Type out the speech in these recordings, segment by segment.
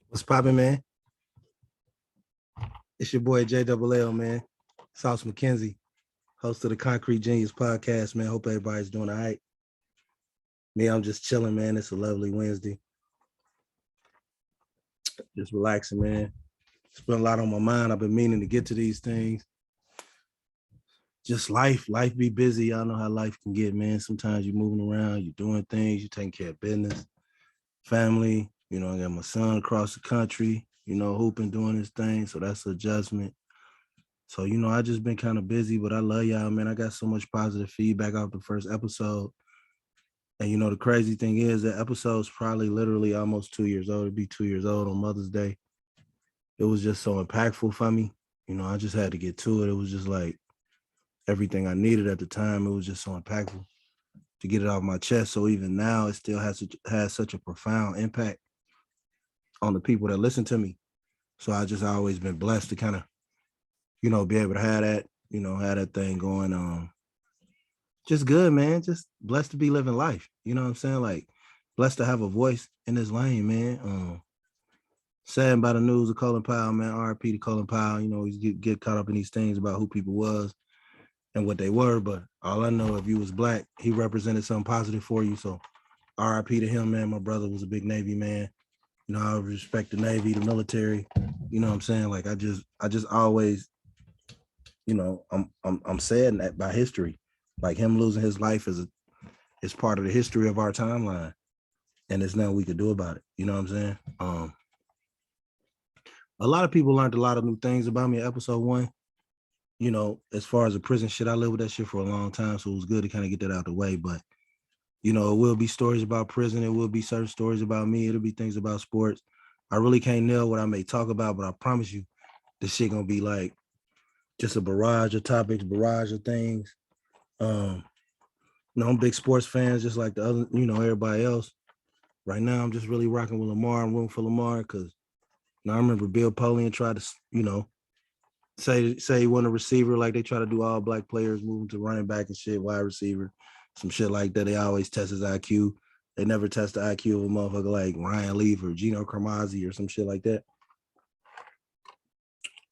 What's poppin', man? It's your boy JLL, man. Sauce McKenzie, host of the Concrete Genius podcast, man. Hope everybody's doing all right. Me, I'm just chilling, man. It's a lovely Wednesday. Just relaxing, man. It's been a lot on my mind. I've been meaning to get to these things. Just life be busy. Y'all know how life can get, man. Sometimes you're moving around, you're doing things, you're taking care of business, family. I got my son across the country, hooping, doing his thing. So that's an adjustment. So, I just been kind of busy, but I love y'all, man. I got so much positive feedback off the first episode. And, the crazy thing is that episode's probably literally almost 2 years old. It'd be 2 years old on Mother's Day. It was just so impactful for me. I just had to get to it. It was just like everything I needed at the time. It was just so impactful to get it off my chest. So even now, it still has such a profound impact on the people that listen to me. So I just always been blessed to kind of, be able to have that thing going. Just good, man. Just blessed to be living life. You know what I'm saying? Like blessed to have a voice in this lane, man. Saddened by the news of Colin Powell, man. RIP to Colin Powell. You get caught up in these things about who people was and what they were. But all I know, if you was black, he represented something positive for you. So RIP to him, man. My brother was a big Navy man. I respect the Navy, the military. You know what I'm saying? Like I just always, I'm saddened that by history. Like him losing his life is part of the history of our timeline. And there's nothing we could do about it. You know what I'm saying? A lot of people learned a lot of new things about me in episode 1. As far as the prison shit, I lived with that shit for a long time. So it was good to kind of get that out of the way. But, it will be stories about prison. It will be certain stories about me. It'll be things about sports. I really can't nail what I may talk about, but I promise you this shit gonna be like just a barrage of topics, barrage of things. I'm big sports fans, just like the other, everybody else. Right now, I'm just really rocking with Lamar. I'm rooting for Lamar because I remember Bill Polian tried to, say he wasn't a receiver, like they try to do all black players, moving to running back and shit, wide receiver, some shit like that. They always test his IQ. They never test the IQ of a motherfucker like Ryan Leaf or Gino Carmazzi or some shit like that.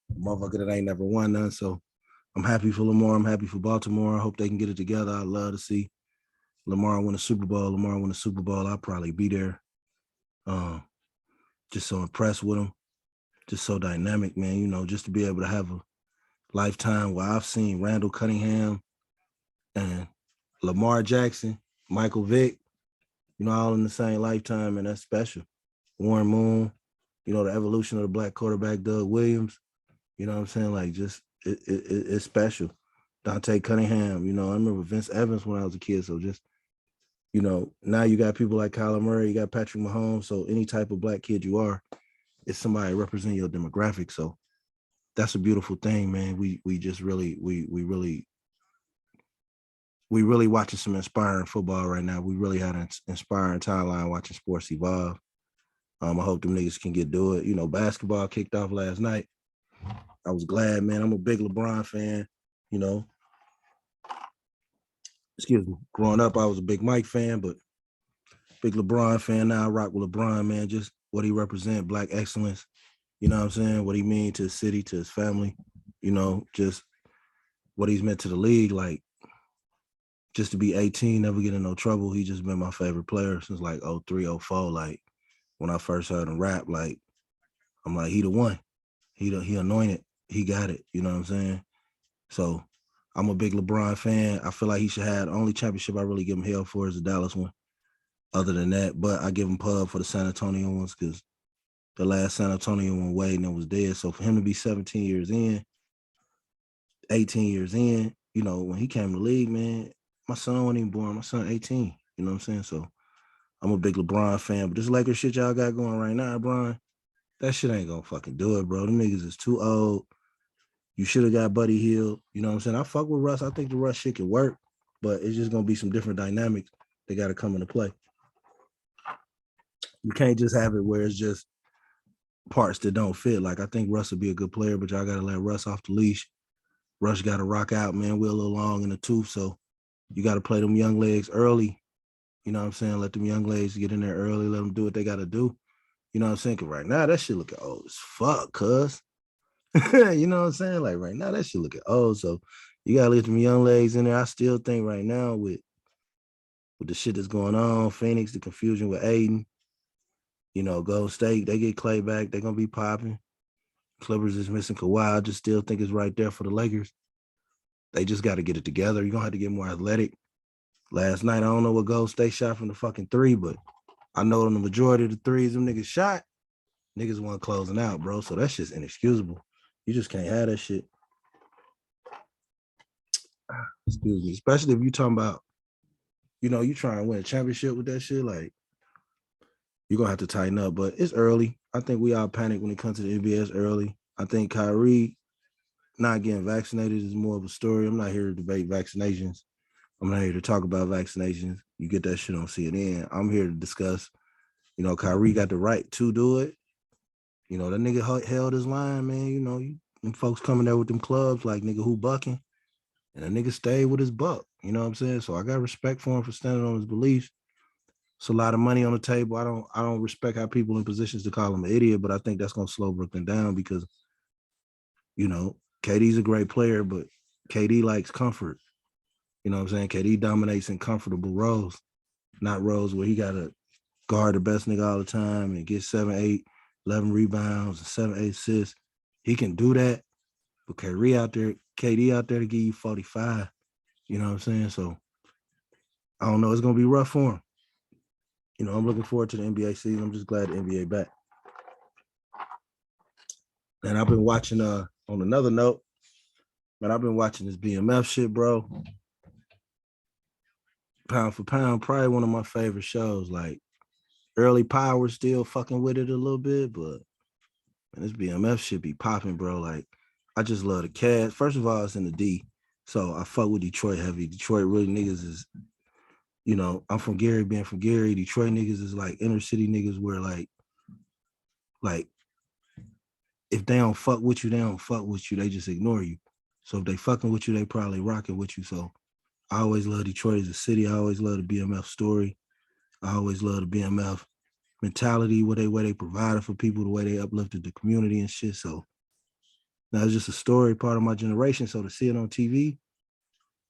A motherfucker that ain't never won none. So I'm happy for Lamar. I'm happy for Baltimore. I hope they can get it together. I'd love to see Lamar win a Super Bowl. Lamar win a Super Bowl. I'll probably be there. Just so impressed with him. Just so dynamic, man. Just to be able to have a lifetime where I've seen Randall Cunningham and Lamar Jackson, Michael Vick, all in the same lifetime, and that's special. Warren Moon, the evolution of the black quarterback, Doug Williams, you know what I'm saying? Like, just, it's special. Dante Cunningham, I remember Vince Evans when I was a kid, so just, now you got people like Kyler Murray, you got Patrick Mahomes, so any type of black kid you are, it's somebody representing your demographic, so that's a beautiful thing, man. We just really, we really watching some inspiring football right now. We really had an inspiring timeline watching sports evolve. I hope them niggas can get do it. Basketball kicked off last night. I was glad, man. I'm a big LeBron fan. Excuse me. Growing up, I was a big Mike fan, but big LeBron fan now. I rock with LeBron, man. Just what he represent, black excellence. You know what I'm saying? What he mean to his city, to his family. Just what he's meant to the league. Like, just to be 18, never get in no trouble. He just been my favorite player since like 03, 04. Like when I first heard him rap, like I'm like, he the one. He anointed. He got it. You know what I'm saying? So I'm a big LeBron fan. I feel like he should have the only championship I really give him hell for is the Dallas one. Other than that, but I give him pub for the San Antonio ones because the last San Antonio one waiting and was dead. So for him to be 17 years in, 18 years in, when he came to the league, man, my son wasn't even born. My son 18. You know what I'm saying? So I'm a big LeBron fan. But this Lakers shit y'all got going right now, Brian, that shit ain't gonna fucking do it, bro. Them niggas is too old. You should have got Buddy Hield. You know what I'm saying? I fuck with Russ. I think the Russ shit can work, but it's just gonna be some different dynamics that gotta come into play. You can't just have it where it's just parts that don't fit. Like I think Russ would be a good player, but y'all gotta let Russ off the leash. Russ gotta rock out, man. We're a little long in the tooth, so you gotta play them young legs early. You know what I'm saying? Let them young legs get in there early. Let them do what they gotta do. You know what I'm saying? Cause right now that shit looking old as fuck, cuz. You know what I'm saying? Like right now that shit looking old. So you gotta let them young legs in there. I still think right now with the shit that's going on, Phoenix, the confusion with Aiden, you know, Golden State, they get Clay back, they're gonna be popping. Clippers is missing Kawhi. I just still think it's right there for the Lakers. They just got to get it together. You're gonna have to get more athletic. Last night, I don't know what Golden State shot from the fucking three, but I know on the majority of the threes them niggas shot, niggas weren't closing out, bro. So that's just inexcusable. You just can't have that shit. Excuse me. Especially if you talking about, you know, you trying to win a championship with that shit, like you're gonna have to tighten up. But it's early. I think we all panic when it comes to the NBA. It's early. I think Kyrie not getting vaccinated is more of a story. I'm not here to debate vaccinations. I'm not here to talk about vaccinations. You get that shit on CNN. I'm here to discuss, you know, Kyrie got the right to do it. You know, that nigga held his line, man. You know, them folks coming there with them clubs like, nigga, who bucking? And a nigga stayed with his buck. You know what I'm saying? So I got respect for him for standing on his beliefs. It's a lot of money on the table. I don't respect how people in positions to call him an idiot, but I think that's gonna slow Brooklyn down because, you know, KD's a great player, but KD likes comfort. You know what I'm saying? KD dominates in comfortable roles, not roles where he gotta guard the best nigga all the time and get 7, 8, 11 rebounds and 7, 8 assists. He can do that, but KD out there to give you 45. You know what I'm saying? So I don't know. It's gonna be rough for him. You know, I'm looking forward to the NBA season. I'm just glad the NBA back. And I've been watching on another note, man, I've been watching this BMF shit, bro. Pound for pound, probably one of my favorite shows. Like early Power still fucking with it a little bit, but man, this BMF shit be popping, bro. Like I just love the cast. First of all, it's in the D. So I fuck with Detroit heavy. Detroit really niggas is, you know, I'm from Gary, being from Gary. Detroit niggas is like inner city niggas where like if they don't fuck with you, they don't fuck with you. They just ignore you. So if they fucking with you, they probably rocking with you. So I always love Detroit as a city. I always love the BMF story. I always love the BMF mentality, way they provided for people, the way they uplifted the community and shit. So now it's just a story, part of my generation. So to see it on TV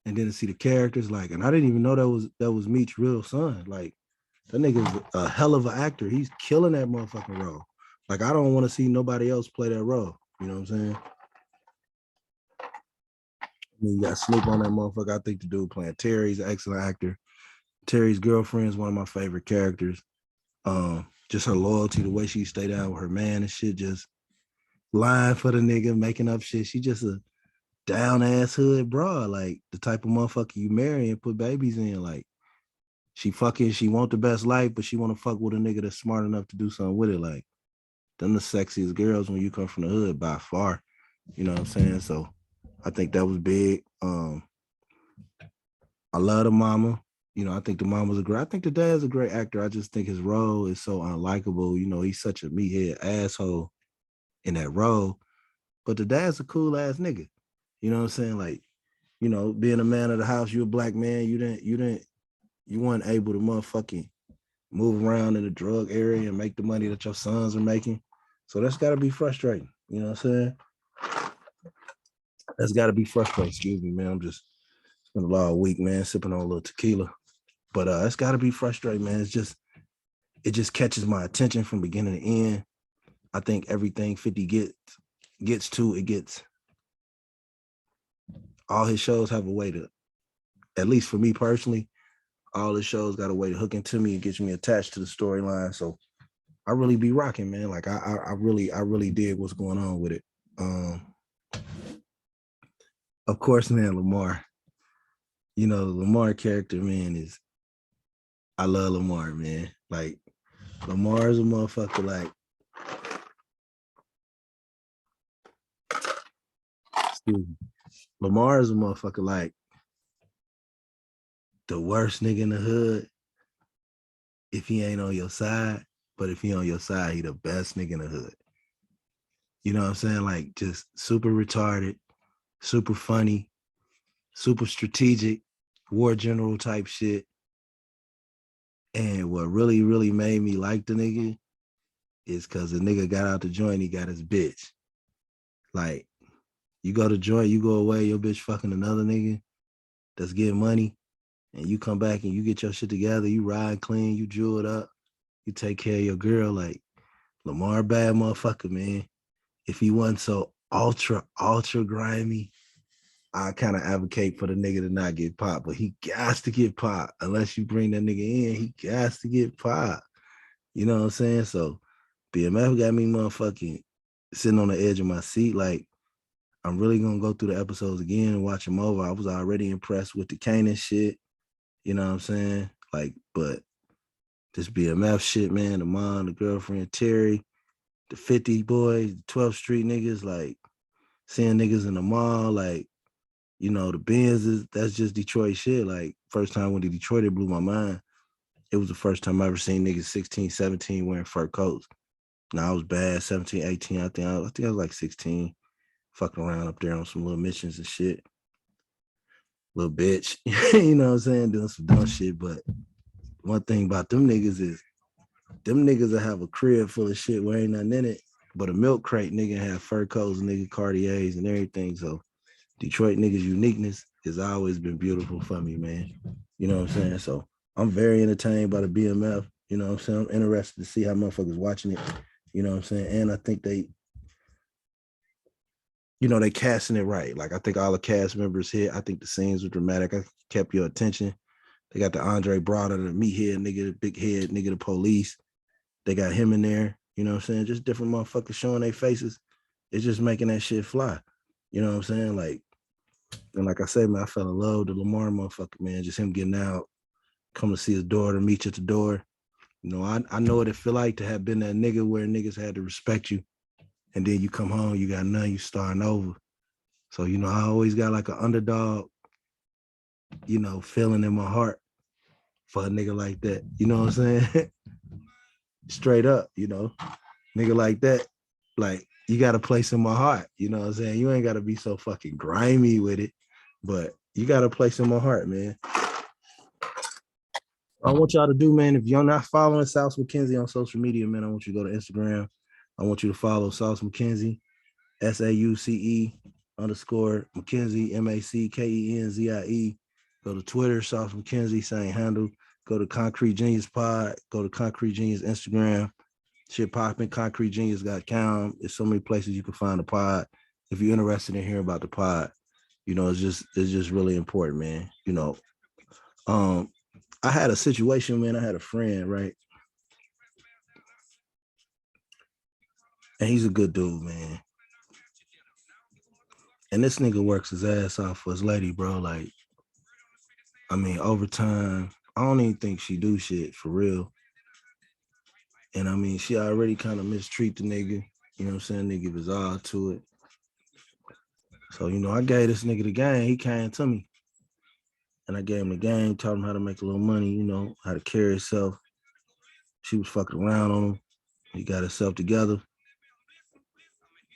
and then to see the characters, like, and I didn't even know that was Meech's real son. Like, that nigga's a hell of an actor. He's killing that motherfucking role. Like, I don't want to see nobody else play that role. You know what I'm saying? I mean, you got Snoop on that motherfucker. I think the dude playing Terry's an excellent actor. Terry's girlfriend is one of my favorite characters. Just her loyalty, the way she stayed out with her man and shit, just lying for the nigga, making up shit. She just a down ass hood broad, like the type of motherfucker you marry and put babies in. Like she want the best life, but she want to fuck with a nigga that's smart enough to do something with it. Like them the sexiest girls when you come from the hood by far. You know what I'm saying? So I think that was big. I love the mama. You know, I think the mama's I think the dad's a great actor. I just think his role is so unlikable. You know, he's such a meathead asshole in that role. But the dad's a cool ass nigga. You know what I'm saying? Like, you know, being a man of the house, you're a black man, you weren't able to motherfucking move around in the drug area and make the money that your sons are making. So that's gotta be frustrating. You know what I'm saying? That's gotta be frustrating. Excuse me, man. I'm just been a long week, man, sipping on a little tequila. But it's gotta be frustrating, man. It just catches my attention from beginning to end. I think everything 50 gets to, it gets all his shows have a way to, at least for me personally, all his shows got a way to hook into me. It gets me attached to the storyline. So I really be rocking, man. Like I really dig what's going on with it. Of course, man, Lamar. You know, the Lamar character, man, I love Lamar, man. Like Lamar is a motherfucker. Like, excuse me. Lamar is a motherfucker. Like the worst nigga in the hood if he ain't on your side. But if he on your side, he the best nigga in the hood. You know what I'm saying? Like just super retarded, super funny, super strategic, war general type shit. And what really, really made me like the nigga is because the nigga got out the joint, he got his bitch. Like, you go to joint, you go away, your bitch fucking another nigga that's getting money, and you come back and you get your shit together, you ride clean, you jewel it up, you take care of your girl. Like, Lamar bad motherfucker, man. If he wasn't so ultra grimy, I kind of advocate for the nigga to not get popped, but he got to get popped. Unless you bring that nigga in, he got to get popped. You know what I'm saying? So BMF got me motherfucking sitting on the edge of my seat. Like, I'm really gonna go through the episodes again and watch them over. I was already impressed with the Kanan shit. You know what I'm saying? Like, but this BMF shit, man, the mom, the girlfriend, Terry, the 50 boys, the 12th Street niggas, like seeing niggas in the mall, like, you know, the Benz that's just Detroit shit. Like, first time I went to Detroit, it blew my mind. It was the first time I ever seen niggas 16, 17 wearing fur coats. Now I was bad, 17, 18. I think I was like 16, fucking around up there on some little missions and shit. Little bitch. You know what I'm saying? Doing some dumb shit. But one thing about them niggas is them niggas will have a crib full of shit where ain't nothing in it. But a milk crate nigga have fur coats, nigga Cartiers and everything. So Detroit niggas' uniqueness has always been beautiful for me, man. You know what I'm saying? So I'm very entertained by the BMF. You know what I'm saying? I'm interested to see how motherfuckers watching it. You know what I'm saying? And I think they, you know, they casting it right. Like, I think all the cast members here, I think the scenes were dramatic. I kept your attention. They got the Andre Brada, the meathead nigga, the big head nigga, the police. They got him in there. You know what I'm saying? Just different motherfuckers showing their faces. It's just making that shit fly. You know what I'm saying? Like, and like I said, man, I fell in love with the Lamar motherfucker, man. Just him getting out, come to see his daughter, meet you at the door. You know, I know what it feel like to have been that nigga where niggas had to respect you. And then you come home, you got nothing, you starting over. So, you know, I always got like an underdog, you know, feeling in my heart for a nigga like that. You know what I'm saying? Straight up, you know, nigga like that, like, you got a place in my heart. You know what I'm saying? You ain't got to be so fucking grimy with it, but you got a place in my heart, man. I want y'all to do, man, if you're not following Sauce McKenzie on social media, man, I want you to go to Instagram. I want you to follow Sauce McKenzie, SAUCE_McKenzie, MACKENZIE. Go to Twitter, Sauce McKenzie, same handle. Go to Concrete Genius Pod. Go to Concrete Genius Instagram. Shit popping. ConcreteGenius.com. There's so many places you can find the pod. If you're interested in hearing about the pod, you know, it's just really important, man. You know, I had a situation, man. I had a friend, right? And he's a good dude, man. And this nigga works his ass off for his lady, bro. Like, I mean, over time, I don't even think she do shit for real. And I mean, she already kind of mistreat the nigga. You know what I'm saying? Nigga was all to it. So, you know, I gave this nigga the game. He came to me. And I gave him the game, taught him how to make a little money, you know, how to carry himself. She was fucking around on him. He got himself together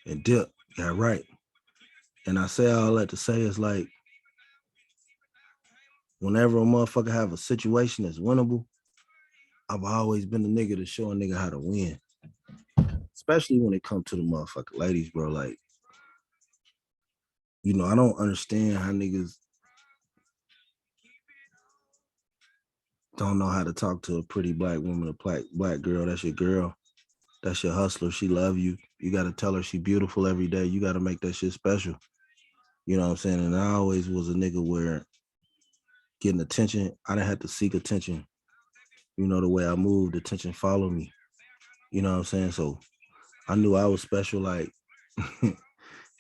and dipped, got right. And I say all that to say is like, whenever a motherfucker have a situation that's winnable, I've always been the nigga to show a nigga how to win. Especially when it comes to the motherfucking ladies, bro. Like, you know, I don't understand how niggas don't know how to talk to a pretty black woman, a black girl. That's your girl. That's your hustler. She love you. You got to tell her she beautiful every day. You got to make that shit special. You know what I'm saying? And I always was a nigga where getting attention, I didn't have to seek attention. You know, the way I moved, attention followed me. You know what I'm saying? So I knew I was special. Like,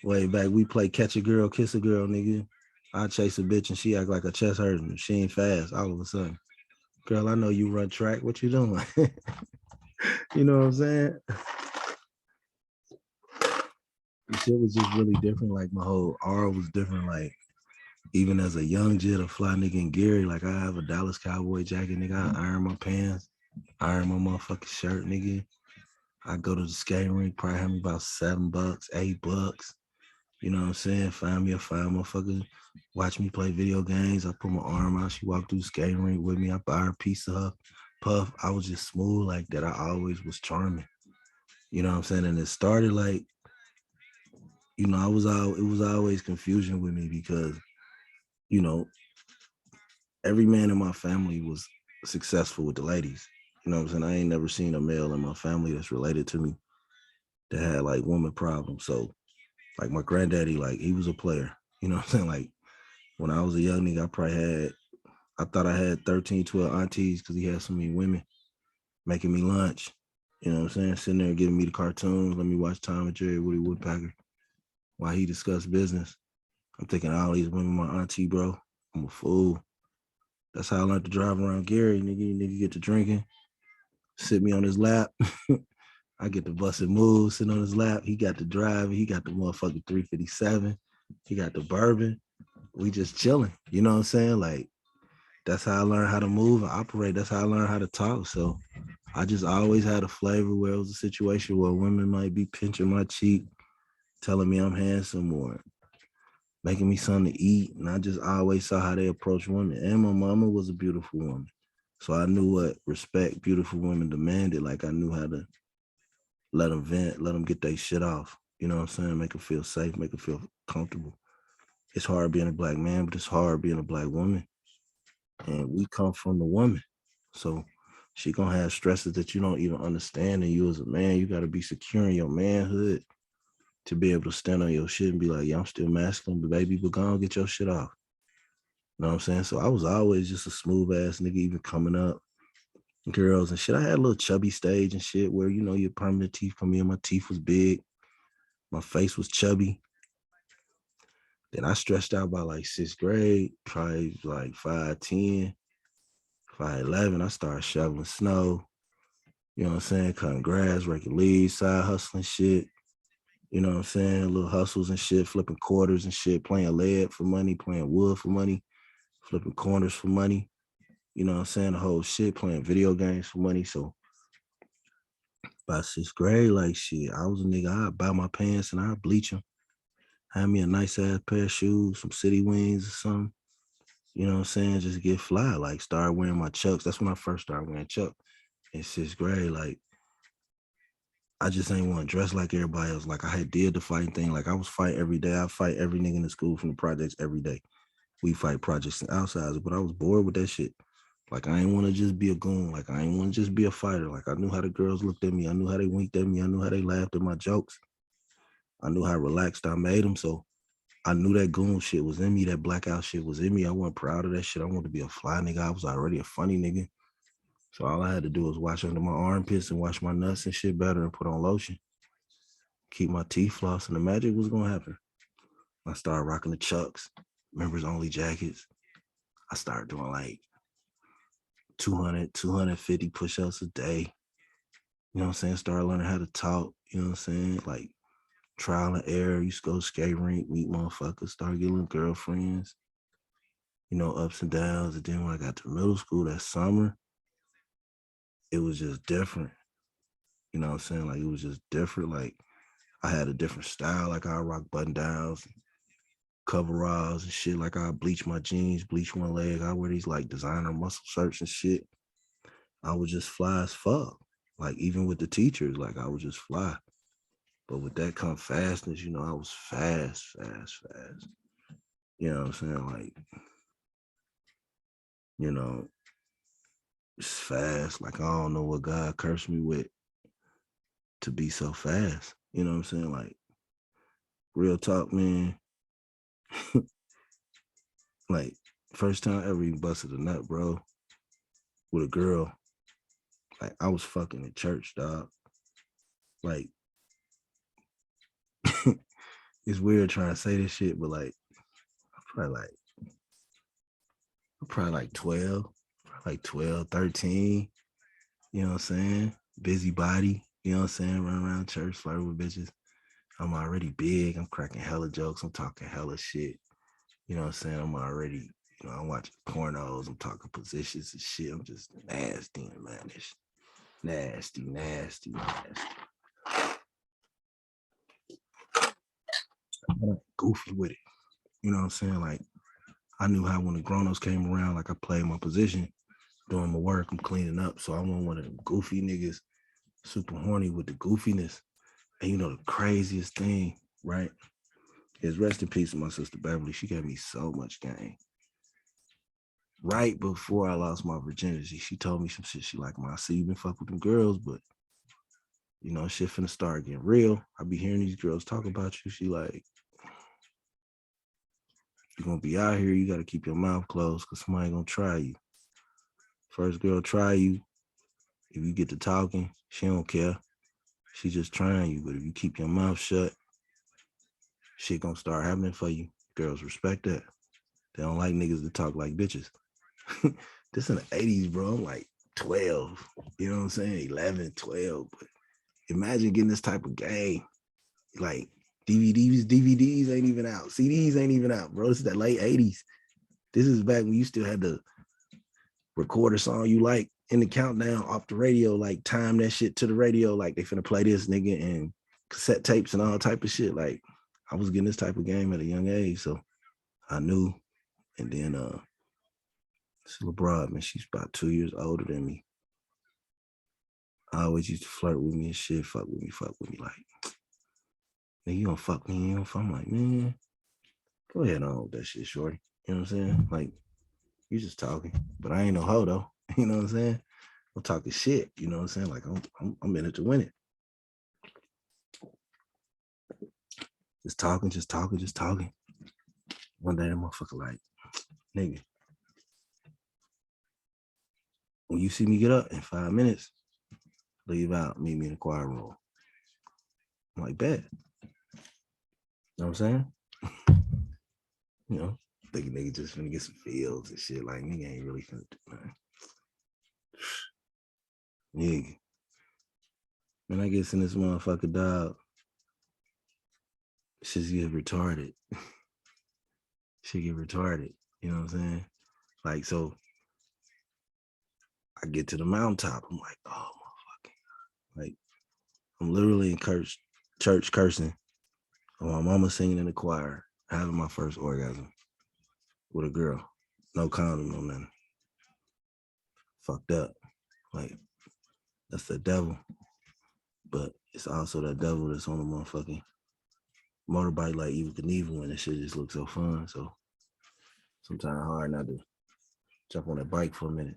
way back, we play catch a girl, kiss a girl, nigga. I chase a bitch and she act like her chest hurting. She ain't fast all of a sudden. Girl, I know you run track. What you doing? You know what I'm saying? The shit was just really different. Like, my whole aura was different. Like, even as a young jit, a fly nigga in Gary, like, I have a Dallas Cowboy jacket, nigga. I iron my pants, iron my motherfucking shirt, nigga. I go to the skating rink, probably have me about $7, $8. You know what I'm saying? Find me a fine motherfucker. Watch me play video games. I put my arm out. She walked through the skating rink with me. I buy her a piece of her puff. I was just smooth like that. I always was charming. You know what I'm saying? And it started like, it was always confusion with me because, you know, every man in my family was successful with the ladies. You know what I'm saying? I ain't never seen a male in my family that's related to me that had like woman problems. So like my granddaddy, like he was a player. You know what I'm saying? Like when I was a young nigga, I thought I had 13, 12 aunties because he had so many women making me lunch. You know what I'm saying? Sitting there giving me the cartoons, let me watch Tom and Jerry, Woody Woodpecker while he discussed business. I'm thinking all these women my auntie, bro. I'm a fool. That's how I learned to drive around Gary. Nigga get to drinking, sit me on his lap. I get to busting moves, sitting on his lap. He got the drive. He got the motherfucking 357. He got the bourbon. We just chilling. You know what I'm saying? Like, that's how I learned how to move and operate. That's how I learned how to talk. So I just always had a flavor where it was a situation where women might be pinching my cheek, telling me I'm handsome or making me something to eat. And I just always saw how they approach women. And my mama was a beautiful woman. So I knew what respect beautiful women demanded. Like I knew how to let them vent, let them get their shit off. You know what I'm saying? Make them feel safe, make them feel comfortable. It's hard being a black man, but it's hard being a black woman. And we come from the woman. So she gonna have stresses that you don't even understand. And you as a man, you gotta be secure in your manhood to be able to stand on your shit and be like, yeah, I'm still masculine, but baby, but go on, get your shit off. You know what I'm saying? So I was always just a smooth ass nigga, even coming up. Girls and shit. I had a little chubby stage and shit where, your permanent teeth come in. My teeth was big. My face was chubby. Then I stretched out by like sixth grade, probably like 5'10", 5'11". I started shoveling snow. You know what I'm saying? Cutting grass, raking leaves, side hustling shit. You know what I'm saying? Little hustles and shit, flipping quarters and shit, playing lead for money, playing wood for money, flipping corners for money. You know what I'm saying? The whole shit, playing video games for money. So by sixth grade, like shit, I was a nigga. I'd buy my pants and I'd bleach them. Have me a nice ass pair of shoes, some city wings or something. You know what I'm saying? Just get fly. Like start wearing my chucks. That's when I first started wearing chucks in sixth grade. Like I just ain't want to dress like everybody else. Like I had did the fighting thing. Like I was fight every day. I fight every nigga in the school from the projects every day. We fight projects and outsiders, but I was bored with that shit. Like I ain't want to just be a goon. Like I ain't want to just be a fighter. Like I knew how the girls looked at me. I knew how they winked at me. I knew how they laughed at my jokes. I knew how relaxed I made them. So I knew that goon shit was in me. That blackout shit was in me. I wasn't proud of that shit. I wanted to be a fly nigga. I was already a funny nigga. So all I had to do was wash under my armpits and wash my nuts and shit better and put on lotion. Keep my teeth floss and the magic was gonna happen. I started rocking the chucks, members only jackets. I started doing like 200, 250 push-ups a day. You know what I'm saying? Started learning how to talk. You know what I'm saying? Like trial and error. Used to go skate rink, meet motherfuckers, start getting girlfriends. Ups and downs. And then when I got to middle school that summer, it was just different. You know what I'm saying? Like it was just different. Like I had a different style. Like I rock button downs, coveralls and shit. Like I bleach my jeans, bleach one leg. I wear these like designer muscle shirts and shit. I was just fly as fuck. Like even with the teachers, like I was just fly. But with that come fastness, I was fast, fast, fast. You know what I'm saying? Like, you know, it's fast. Like I don't know what God cursed me with to be so fast. You know what I'm saying? Like real talk, man. Like first time ever even busted a nut, bro, with a girl. Like I was fucking in church, dog. Like it's weird trying to say this shit, but like I'm probably like 12, probably like 12, 13. You know what I'm saying? Busybody, you know what I'm saying? Run around church, flirt with bitches. I'm already big. I'm cracking hella jokes. I'm talking hella shit. You know what I'm saying? I'm already, I'm watching pornos. I'm talking positions and shit. I'm just nasty and mannish. Nasty, nasty, nasty. Goofy with it. You know what I'm saying? Like, I knew how when the grown-ups came around, like I played my position, doing my work, I'm cleaning up. So I wasn't one of them goofy niggas super horny with the goofiness. And you know the craziest thing, right? Is rest in peace to my sister Beverly. She gave me so much game. Right before I lost my virginity, she told me some shit. She like, "Man, I see you been fucking with them girls, but you know, shit finna start getting real. I be hearing these girls talk about you." She like, "You're gonna be out here, you gotta keep your mouth closed because somebody gonna try you. First girl try you. If you get to talking, she don't care. She just trying you. But if you keep your mouth shut, shit gonna start happening for you. Girls respect that. They don't like niggas that talk like bitches." This in the 80s, bro. I'm like 12. You know what I'm saying? 11, 12. But imagine getting this type of game. Like DVDs ain't even out. CDs ain't even out, bro. This is that late 80s. This is back when you still had to record a song you like in the countdown off the radio, like time that shit to the radio, like they finna play this nigga and cassette tapes and all type of shit. Like I was getting this type of game at a young age, so I knew. And then this little broad, man, she's about 2 years older than me. I always used to flirt with me and shit, fuck with me, like, nigga, you gonna fuck me, you know? I'm like, man, go ahead on with that shit, shorty. You know what I'm saying? Like, you just talking, but I ain't no hoe though. You know what I'm saying? I'm talking shit. You know what I'm saying? Like, I'm in it to win it. Just talking. One day, that motherfucker like, nigga, when you see me get up in 5 minutes, leave out, meet me in the choir room. I'm like, bet. You know what I'm saying? You know, thinking nigga just finna get some feels and shit. Like, nigga ain't really finna do nothing. Nigga. When I get in this motherfucker, dog, shit get retarded. Shit get retarded. You know what I'm saying? Like, so I get to the mountaintop. I'm like, oh, motherfucking. Like, I'm literally in church cursing. My mama singing in the choir, having my first orgasm with a girl. No condom, no nothing. Fucked up. Like, that's the devil. But it's also that devil that's on the motherfucking motorbike like Evil Knievel, and that shit just looks so fun. So sometimes hard not to jump on that bike for a minute.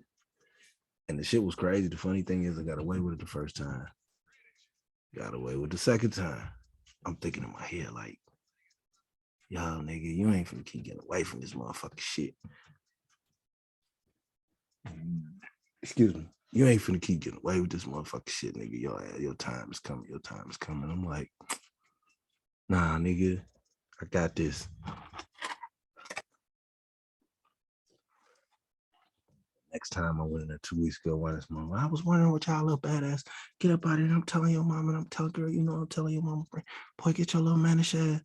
And the shit was crazy. The funny thing is I got away with it the first time. Got away with the second time. I'm thinking in my head like, yo, nigga, you ain't finna keep getting away from this motherfucking shit. Excuse me. You ain't finna keep getting away with this motherfucking shit, nigga. Your time is coming. Your time is coming. I'm like, nah, nigga, I got this. Next time I went in there 2 weeks ago, why this mama? I was wondering what y'all little badass. Get up out of here. I'm telling your mama, and I'm telling girl, you know, I'm telling your mama, boy, get your little mannish ass.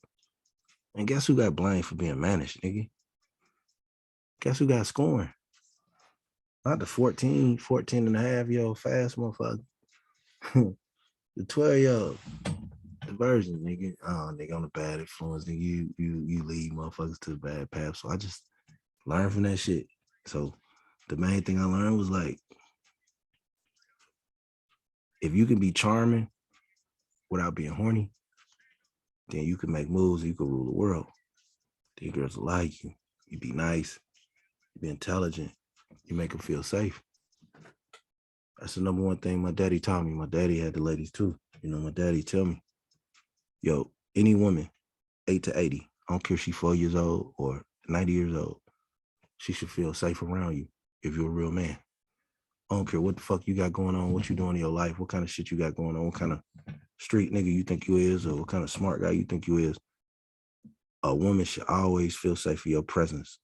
And guess who got blamed for being mannish, nigga? Guess who got scorned? Not the 14 and a half year old fast motherfucker. The 12-year-old, the version, nigga. Oh, nigga, on the bad influence, nigga. You lead motherfuckers to the bad path. So I just learned from that shit. So the main thing I learned was like, if you can be charming without being horny, then you can make moves and you can rule the world. Then girls will like you. You be nice. You be intelligent. You make them feel safe. That's the number one thing my daddy taught me. My daddy had the ladies too. You know, my daddy tell me, yo, any woman, 8 to 80, I don't care if she's 4 years old or 90 years old, she should feel safe around you if you're a real man. I don't care what the fuck you got going on, what you doing in your life, what kind of shit you got going on, what kind of street nigga you think you is, or what kind of smart guy you think you is. A woman should always feel safe for your presence.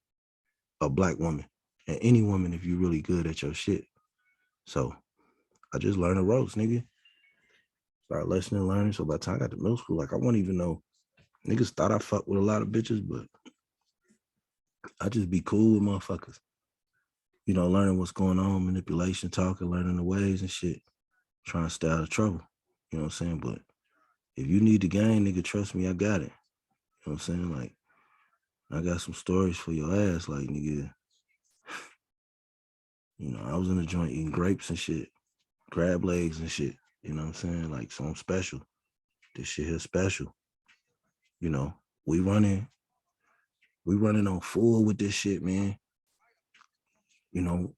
A black woman. And any woman if you're really good at your shit. So I just learned the ropes, nigga. Start listening, learning. So by the time I got to middle school, like I won't even know. Niggas thought I fucked with a lot of bitches, but I just be cool with motherfuckers. You know, learning what's going on, manipulation, talking, learning the ways and shit. Trying to stay out of trouble. You know what I'm saying? But if you need the game, nigga, trust me, I got it. You know what I'm saying? Like, I got some stories for your ass. Like, nigga, you know, I was in the joint eating grapes and shit, crab legs and shit. You know what I'm saying? Like, so I'm special. This shit here special. You know, we running on full with this shit, man. You know,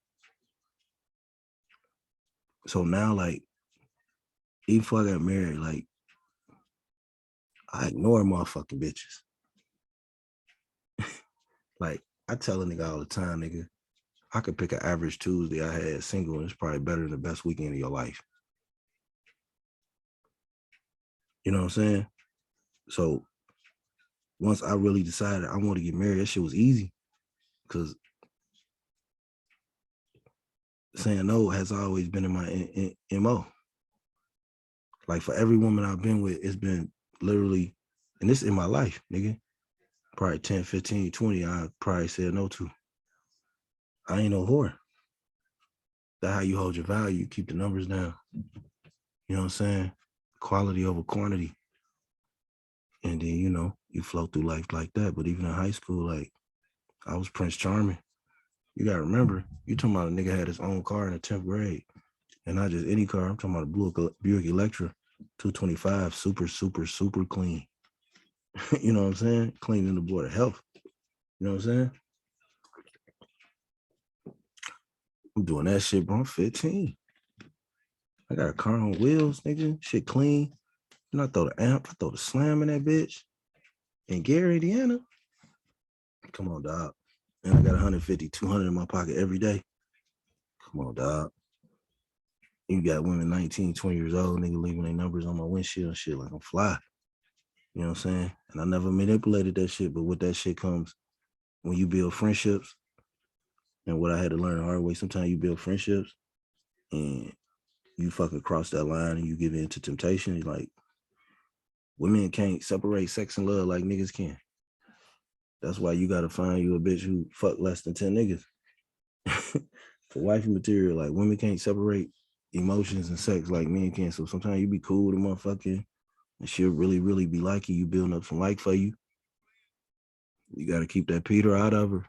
so now, like, even before I got married, like, I ignore motherfucking bitches. Like, I tell a nigga all the time, nigga, I could pick an average Tuesday I had single, and it's probably better than the best weekend of your life. You know what I'm saying? So once I really decided I want to get married, that shit was easy. Because saying no has always been in my MO. Like, for every woman I've been with, it's been literally, and this in my life, nigga, probably 10, 15, 20, I probably said no to. I ain't no whore. That's how you hold your value. You keep the numbers down. You know what I'm saying? Quality over quantity. And then, you know, you flow through life like that. But even in high school, like, I was Prince Charming. You got to remember, you talking about a nigga had his own car in the 10th grade. And not just any car. I'm talking about a Buick Electra 225, super, super, super clean. You know what I'm saying? Cleaning the board of health. You know what I'm saying? I'm doing that shit, bro. I'm 15. I got a car on wheels, nigga. Shit clean. And I throw the amp, I throw the slam in that bitch. In Gary, Indiana. Come on, dog. And I got 150, 200 in my pocket every day. Come on, dog. You got women 19, 20 years old, nigga, leaving their numbers on my windshield and shit like I'm fly. You know what I'm saying? And I never manipulated that shit, but with that shit comes when you build friendships. And what I had to learn the hard way, sometimes you build friendships and you fucking cross that line and you give in to temptation. Like, women can't separate sex and love like niggas can. That's why you gotta find you a bitch who fuck less than 10 niggas. For wifey material, like, women can't separate emotions and sex like men can. So sometimes you be cool with a motherfucker and she'll really, really be liking you, building up some like for you. You gotta keep that Peter out of her.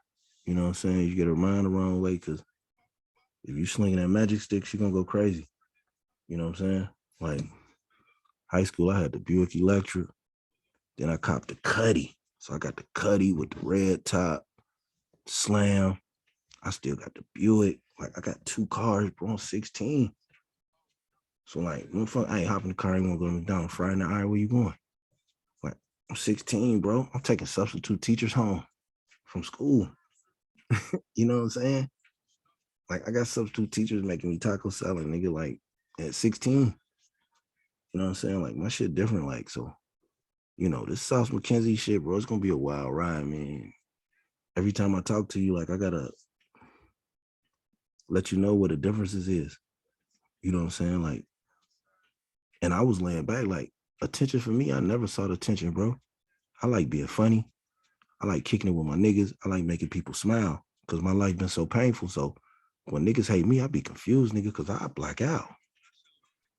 You know what I'm saying? You get her mind the wrong way, because if you slinging that magic stick, she gonna go crazy. You know what I'm saying? Like, high school, I had the Buick Electra. Then I copped the Cuddy. So I got the Cuddy with the red top, slam. I still got the Buick. Like, I got two cars, bro. I'm 16. So, like, I ain't hopping the car. I ain't gonna go to McDonald's Friday night. All right, where you going? Like, I'm 16, bro. I'm taking substitute teachers home from school. You know what I'm saying? Like, I got substitute teachers making me taco salad, nigga, like, at 16. You know what I'm saying? Like, my shit different. Like, so, you know, this South McKenzie shit, bro, it's gonna be a wild ride, man. Every time I talk to you, like, I gotta let you know what the differences is. You know what I'm saying? Like, and I was laying back, like, attention for me, I never sought attention, bro. I like being funny. I like kicking it with my niggas. I like making people smile, because my life been so painful. So when niggas hate me, I be confused, nigga, because I black out.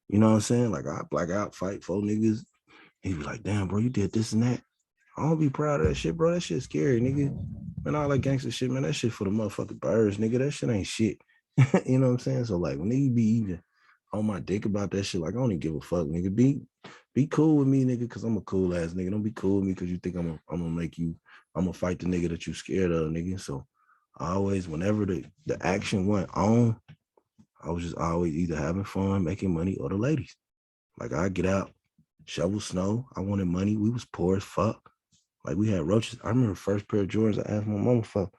You know what I'm saying? Like, I black out, fight 4 niggas. He be like, damn, bro, you did this and that. I don't be proud of that shit, bro. That shit scary, nigga. Man, all that gangster shit, man, that shit for the motherfucking birds, nigga. That shit ain't shit. You know what I'm saying? So, like, when niggas be even on my dick about that shit, like, I don't even give a fuck, nigga. Be cool with me, nigga, because I'm a cool ass nigga. Don't be cool with me because you think I'm gonna fight the nigga that you scared of, nigga. So I always, whenever the action went on, I was just always either having fun, making money, or the ladies. Like, I get out, shovel snow. I wanted money. We was poor as fuck. Like, we had roaches. I remember the first pair of Jordans I asked my mama for.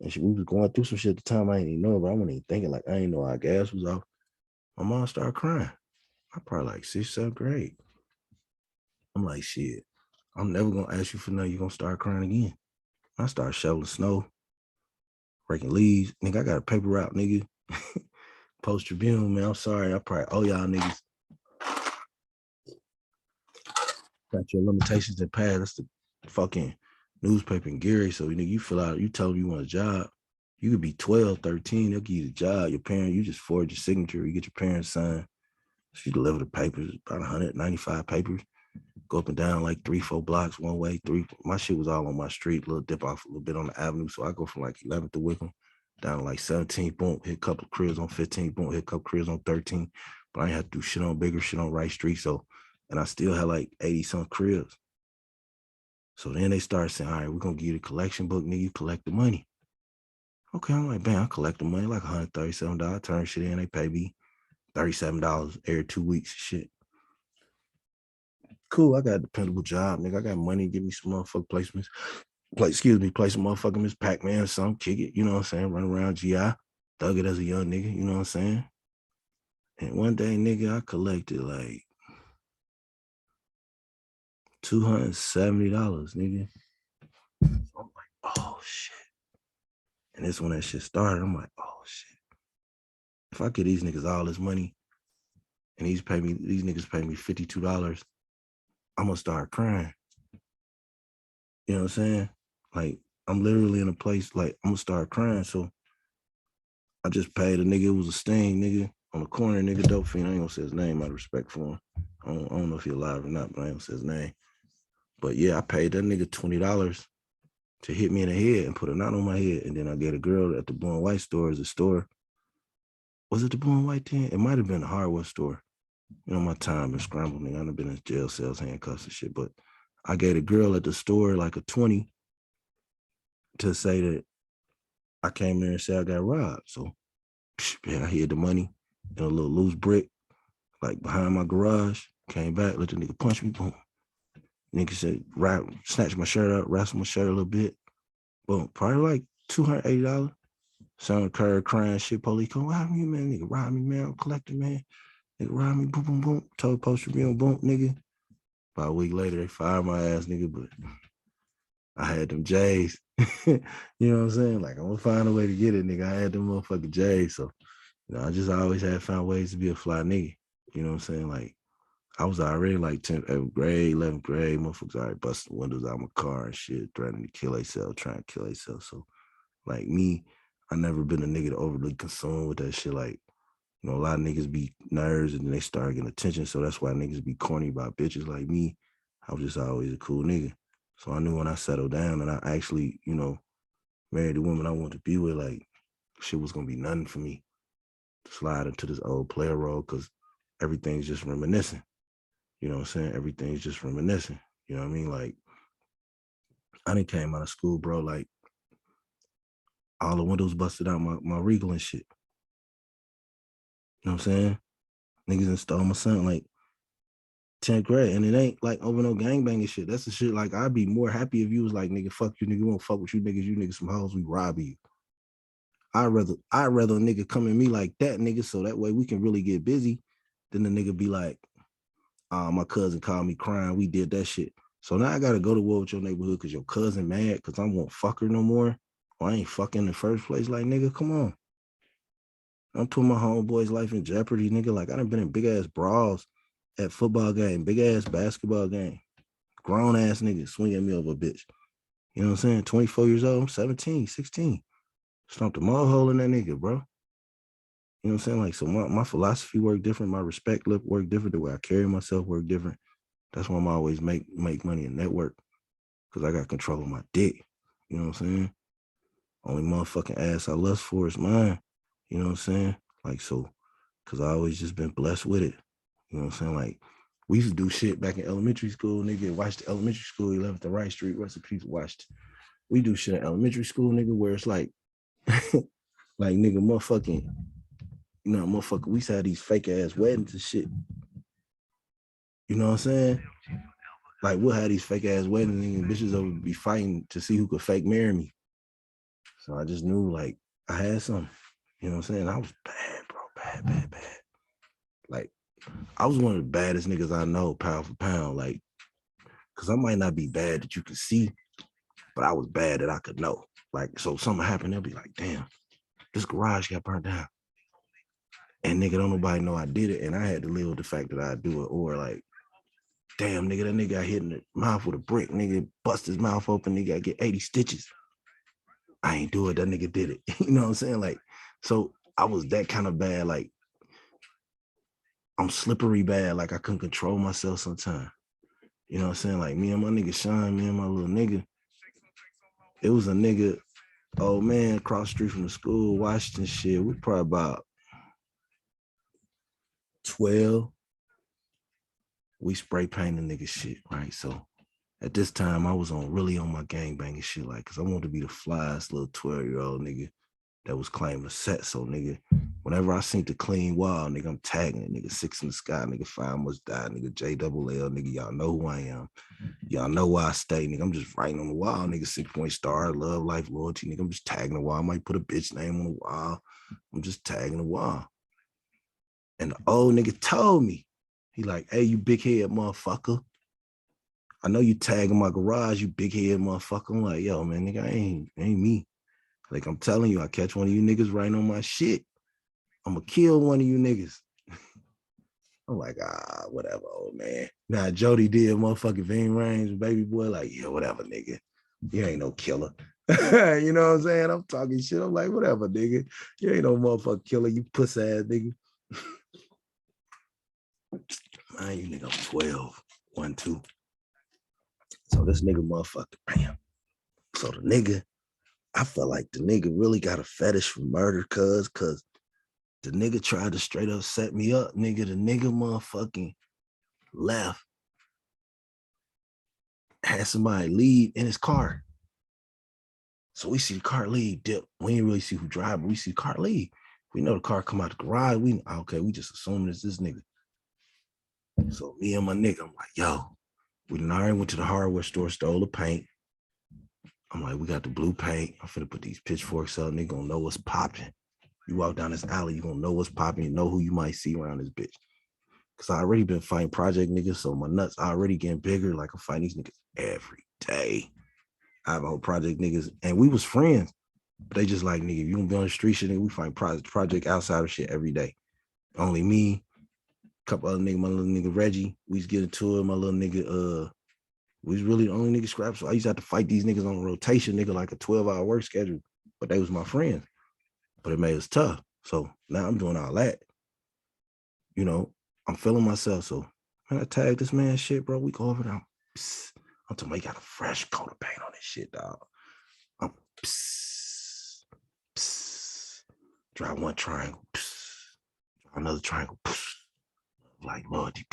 And we was going through some shit at the time. I ain't even know, but I wasn't even thinking. Like, I ain't know our gas was off. My mom started crying. I probably like 6th, 7th grade. I'm like, shit, I'm never gonna ask you for nothing. You're gonna start crying again. I started shoveling snow, breaking leaves. Nigga, I got a paper route, nigga. Post Tribune, man. I'm sorry. I probably owe y'all niggas. Got your limitations in past. That's the fucking newspaper in Gary. So, nigga, you fill out, you tell them you want a job. You could be 12, 13. They'll give you the job. Your parents, you just forge your signature. You get your parents signed. So you deliver the papers, about 195 papers. Go up and down like 3, 4 blocks one way. My shit was all on my street, little dip off a little bit on the avenue. So I go from like 11th to Wickham down to like 17, boom, hit a couple of cribs on 15, boom, hit a couple of cribs on 13, but I ain't have to do shit on bigger shit on Rice Street. So, and I still had like 80 some cribs. So then they started saying, all right, we're gonna give you the collection book, nigga, you collect the money. Okay, I'm like, man, I collect the money, like $137, turn shit in, they pay me $37 every 2 weeks, shit. Cool, I got a dependable job, nigga. I got money, give me some motherfucking placements. Play some motherfucking Miss Pac-Man or something, kick it, you know what I'm saying? Run around GI, thug it as a young nigga, you know what I'm saying? And one day, nigga, I collected like $270, nigga. So I'm like, oh shit. And this when that shit started, I'm like, oh shit. If I get these niggas all this money and these niggas pay me $52, I'm gonna start crying. You know what I'm saying? Like, I'm literally in a place like I'm gonna start crying. So I just paid a nigga, it was a sting, nigga, on the corner, nigga, dope fiend. I ain't gonna say his name out of respect for him. I don't know if he's alive or not, but I ain't gonna say his name. But yeah, I paid that nigga $20 to hit me in the head and put a knot on my head. And then I get a girl at the Blue and White store, as a store. Was it the Blue and White then? It might have been the hardware store. You know, my time been scrambled, nigga. I've been in jail cells, handcuffs and shit. But I gave a girl at the store like a 20 to say that I came there and said I got robbed. So man, I hid the money in a little loose brick, like behind my garage. Came back, let the nigga punch me, boom. Nigga said, snatched my shirt up, wrestled my shirt a little bit. Boom, probably like $280. Son occurred crying, shit, police come, rob me, man, nigga, rob me, man, I'm collecting, man. Nigga, rob me, boom, boom, boom. Told Post Tribune, boom, nigga. About a week later, they fired my ass, nigga, but I had them J's. You know what I'm saying? Like, I'm gonna find a way to get it, nigga. I had them motherfucking J's. So, you know, I just always had found ways to be a fly nigga. You know what I'm saying? Like, I was already like 10th grade, 11th grade, motherfuckers already busting windows out of my car and shit, threatening to kill themselves, trying to kill themselves. So, like me, I never been a nigga to overly consume with that shit. Like, you know, a lot of niggas be nerds and then they start getting attention. So that's why niggas be corny about bitches like me. I was just always a cool nigga. So I knew when I settled down and I actually, you know, married the woman I wanted to be with, like, shit was gonna be nothing for me to slide into this old player role because everything's just reminiscing. You know what I'm saying? Everything's just reminiscing. You know what I mean? Like, I done came out of school, bro, like all the windows busted out my Regal and shit. You know what I'm saying? Niggas done stole my son like 10th grade. And it ain't like over no gangbanging shit. That's the shit like I'd be more happy if you was like, nigga, fuck you, nigga, we won't fuck with you niggas some hoes, we rob you. I'd rather a nigga come at me like that, nigga, so that way we can really get busy than the nigga be like, my cousin called me crying, we did that shit. So now I gotta go to war with your neighborhood because your cousin mad because I won't fuck her no more. Or I ain't fucking in the first place. Like, nigga, come on. I'm putting my homeboy's life in jeopardy, nigga. Like, I done been in big ass brawls at football game, big ass basketball game. Grown ass niggas swinging me over a bitch. You know what I'm saying? 24 years old, I'm 17, 16. Stomped a mud hole in that nigga, bro. You know what I'm saying? Like, so my philosophy work different. My respect work different. The way I carry myself work different. That's why I'm always make money and network. Because I got control of my dick. You know what I'm saying? Only motherfucking ass I lust for is mine. You know what I'm saying? Like, so, because I always just been blessed with it. You know what I'm saying? Like, we used to do shit back in elementary school, nigga. Watched elementary school, 11th and Wright Street, rest of people watched. We do shit in elementary school, nigga, where it's like, like, nigga, motherfucking, you know, motherfucker, we used to have these fake ass weddings and shit. You know what I'm saying? Like, we'll have these fake ass weddings and bitches would be fighting to see who could fake marry me. So I just knew, like, I had something. You know what I'm saying? I was bad, bro. Bad. Like, I was one of the baddest niggas I know, pound for pound. Like, because I might not be bad that you can see, but I was bad that I could know. Like, so something happened, they'll be like, damn, this garage got burnt down. And nigga, don't nobody know I did it. And I had to live with the fact that I do it. Or like, damn, nigga, that nigga got hit in the mouth with a brick. Nigga bust his mouth open, nigga got get 80 stitches. I ain't do it, that nigga did it. You know what I'm saying? Like, so I was that kind of bad. Like, I'm slippery bad. Like, I couldn't control myself sometimes. You know what I'm saying? Like, me and my nigga Sean, me and my little nigga, it was a nigga, old man, across the street from the school, Washington shit. We probably about 12, we spray painting nigga shit, right? So at this time, I was really on my gangbanging shit, like, cause I wanted to be the flyest little 12-year-old nigga that was claiming a set. So nigga, whenever I seen the clean wall, nigga, I'm tagging it, nigga, 6 in the sky, nigga, 5 must die, nigga, JLL, nigga, y'all know who I am. Y'all know where I stay, nigga. I'm just writing on the wall, nigga, 6-point star, love, life, loyalty, nigga. I'm just tagging the wall. I might put a bitch name on the wall. I'm just tagging the wall. And the old nigga told me, he like, hey, you big head motherfucker. I know you tagging my garage, you big head motherfucker. I'm like, yo, man, nigga, ain't me. Like, I'm telling you, I catch one of you niggas writing on my shit, I'm gonna kill one of you niggas. I'm like, whatever, old man. Now, Jody did motherfucking Ving Range, baby boy, like, yeah, whatever, nigga. You ain't no killer. You know what I'm saying? I'm talking shit. I'm like, whatever, nigga. You ain't no motherfucking killer, you puss ass nigga. Man, you nigga, I'm 12, 1, 2. So this nigga motherfucker, bam. So the nigga, I felt like the nigga really got a fetish for murder, cuz the nigga tried to straight up set me up, nigga. The nigga motherfucking left, had somebody leave in his car. So we see the car leave, dip. We didn't really see who driving. We see the car leave. We know the car come out the garage. We just assuming it's this nigga. So me and my nigga, I'm like, yo, we already went to the hardware store, stole the paint. I'm like, we got the blue paint. I'm finna put these pitchforks up. Nigga gonna know what's popping. You walk down this alley, you gonna know what's popping. You know who you might see around this bitch. Cause I already been fighting project niggas, so my nuts already getting bigger. Like I'm fighting these niggas every day. I have a whole project niggas, and we was friends. But they just like, nigga, if you don't be on the street shit, nigga, we find project outside of shit every day. Only me, a couple other niggas, my little nigga Reggie, we used to get into it. My little nigga, we was really the only nigga scrap. So I used to have to fight these niggas on a rotation, nigga, like a 12-hour work schedule. But they was my friends. But it made us tough. So now I'm doing all that. You know, I'm feeling myself. So man, I tagged this man shit, bro. We go over there. I'm talking about he got a fresh coat of paint on this shit, dog. I'm draw one triangle, draw another triangle, like loyalty,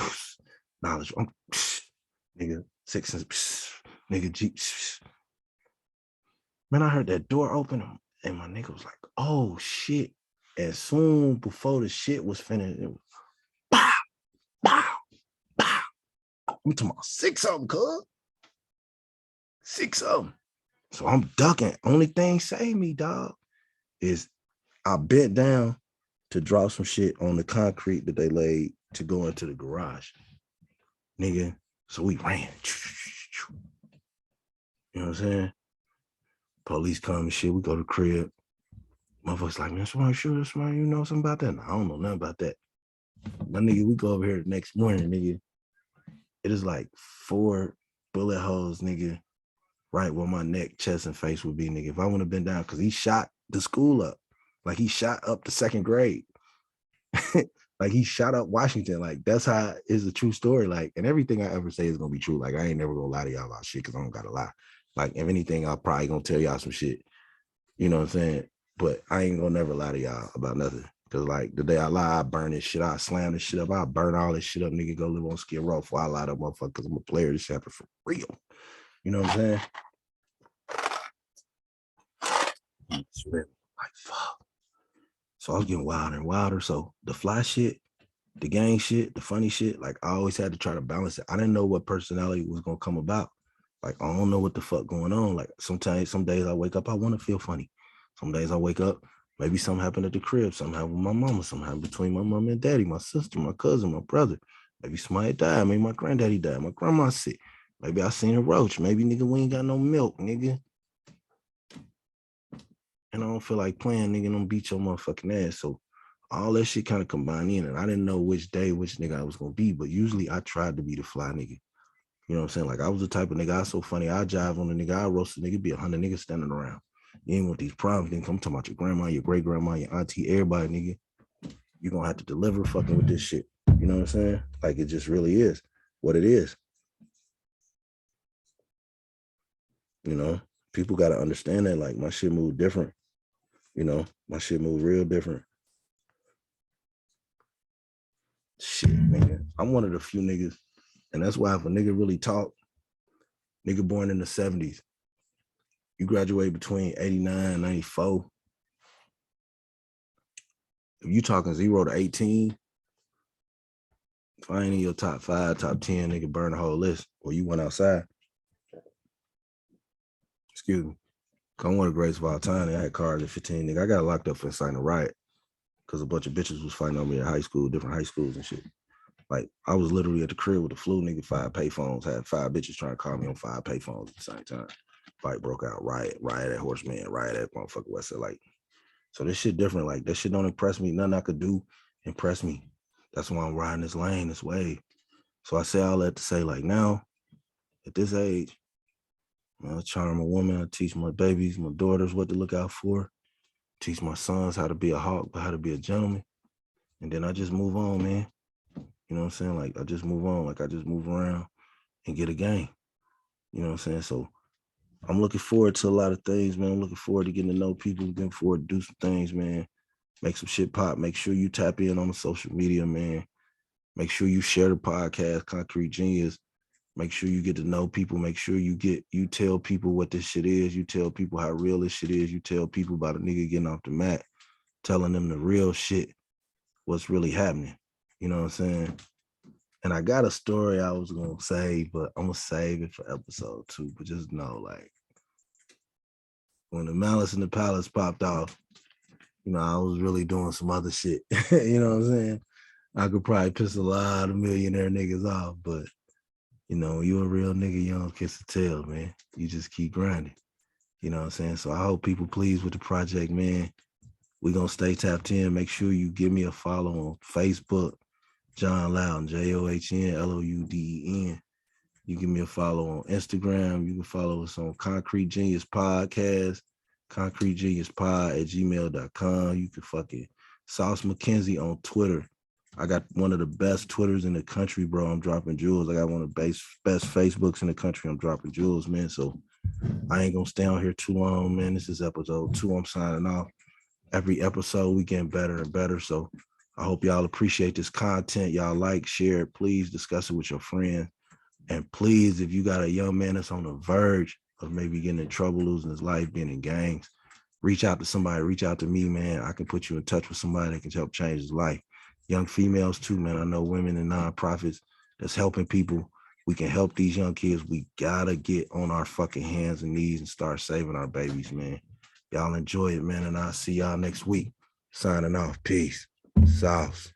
knowledge. I'm nigga 6 and nigga G. Man, I heard that door open and my nigga was like, oh shit. As soon before the shit was finished, it was pow, pow, pow. I'm talking about 6 of them, cuz. 6 of them. So I'm ducking. Only thing saved me, dog, is I bent down to drop some shit on the concrete that they laid to go into the garage. Nigga. So we ran. You know what I'm saying? Police come and shit. We go to the crib. Motherfuckers like, man, somebody sure, somebody, you know something about that? No, I don't know nothing about that. My nigga, we go over here the next morning, nigga. It is like 4 bullet holes, nigga, right where my neck, chest, and face would be, nigga. If I wouldn't have been down, because he shot the school up. Like he shot up the 2nd grade. Like he shot up Washington. Like that's how is a true story. Like, and everything I ever say is gonna be true. Like I ain't never gonna lie to y'all about shit because I don't gotta lie. Like if anything, I'll probably gonna tell y'all some shit. You know what I'm saying? But I ain't gonna never lie to y'all about nothing. Cause like the day I lie, I burn this shit. I slam this shit up. I burn all this shit up. Nigga go live on Skid Row before I lie to motherfucker because I'm a player. This happened for real. You know what I'm saying? Like fuck. So I was getting wilder and wilder. So the fly shit, the gang shit, the funny shit, like I always had to try to balance it. I didn't know what personality was gonna come about. Like I don't know what the fuck going on. Like sometimes, some days I wake up, I want to feel funny. Some days I wake up, maybe something happened at the crib, something happened with my mama, something happened between my mom and daddy, my sister, my cousin, my brother. Maybe somebody died, maybe my granddaddy died, my grandma sick. Maybe I seen a roach. Maybe nigga, we ain't got no milk, nigga. And I don't feel like playing, nigga, don't beat your motherfucking ass. So all that shit kind of combined in, and I didn't know which day, which nigga I was gonna be, but usually I tried to be the fly nigga. You know what I'm saying? Like I was the type of nigga, I was so funny, I jive on the nigga, I roast a nigga, be 100 niggas standing around. You ain't want these problems, nigga. I'm talking about your grandma, your great grandma, your auntie, everybody, nigga. You're gonna have to deliver fucking with this shit. You know what I'm saying? Like it just really is what it is. You know, people gotta understand that. Like my shit move different. You know, my shit move real different. Shit, man. I'm one of the few niggas, and that's why if a nigga really talk, nigga born in the 70s, you graduate between 89 and 94. If you talking 0 to 18, if I ain't in your top 5, top 10, nigga burn the whole list, or you went outside. Excuse me. I'm one of the greatest of all time. I had cars at 15, nigga. I got locked up for inciting a riot because a bunch of bitches was fighting on me at high school, different high schools and shit. Like, I was literally at the crib with the flu, nigga, 5 payphones, had 5 bitches trying to call me on 5 payphones at the same time. Fight broke out, riot at Horseman, riot at motherfucker West Side. Like, so this shit different. Like, that shit don't impress me. Nothing I could do impress me. That's why I'm riding this lane, this wave. So I say all that to say, like, now, at this age, I charm a woman, I teach my babies, my daughters what to look out for, teach my sons how to be a hawk, but how to be a gentleman. And then I just move on, man. You know what I'm saying? Like, I just move on. Like, I just move around and get a game. You know what I'm saying? So I'm looking forward to a lot of things, man. I'm looking forward to getting to know people, looking forward to do some things, man. Make some shit pop. Make sure you tap in on the social media, man. Make sure you share the podcast, Concrete Genius. Make sure you get to know people. Make sure you tell people what this shit is. You tell people how real this shit is. You tell people about a nigga getting off the mat, telling them the real shit, what's really happening. You know what I'm saying? And I got a story I was gonna say, but I'm gonna save it for episode 2. But just know, like, when the Malice in the Palace popped off, you know, I was really doing some other shit. You know what I'm saying? I could probably piss a lot of millionaire niggas off, but you know, you a real nigga, you don't kiss the tail, man. You just keep grinding. You know what I'm saying? So I hope people pleased with the project, man. We're gonna stay tapped in. Make sure you give me a follow on Facebook, John Louden, JOHNLOUDEN. You give me a follow on Instagram. You can follow us on Concrete Genius Podcast, Concrete Genius Pod at gmail.com. You can fucking Sauce McKenzie on Twitter. I got one of the best Twitters in the country, bro. I'm dropping jewels. I got one of the best Facebooks in the country. I'm dropping jewels, man. So I ain't gonna stay on here too long, man. This is episode 2. I'm signing off. Every episode we getting better and better. So I hope y'all appreciate this content. Y'all like, share it. Please discuss it with your friends. And please, if you got a young man that's on the verge of maybe getting in trouble, losing his life, being in gangs, reach out to somebody, reach out to me, man. I can put you in touch with somebody that can help change his life. Young females too, man. I know women and nonprofits that's helping people. We can help these young kids. We gotta get on our fucking hands and knees and start saving our babies, man. Y'all enjoy it, man. And I'll see y'all next week. Signing off. Peace. Sauce.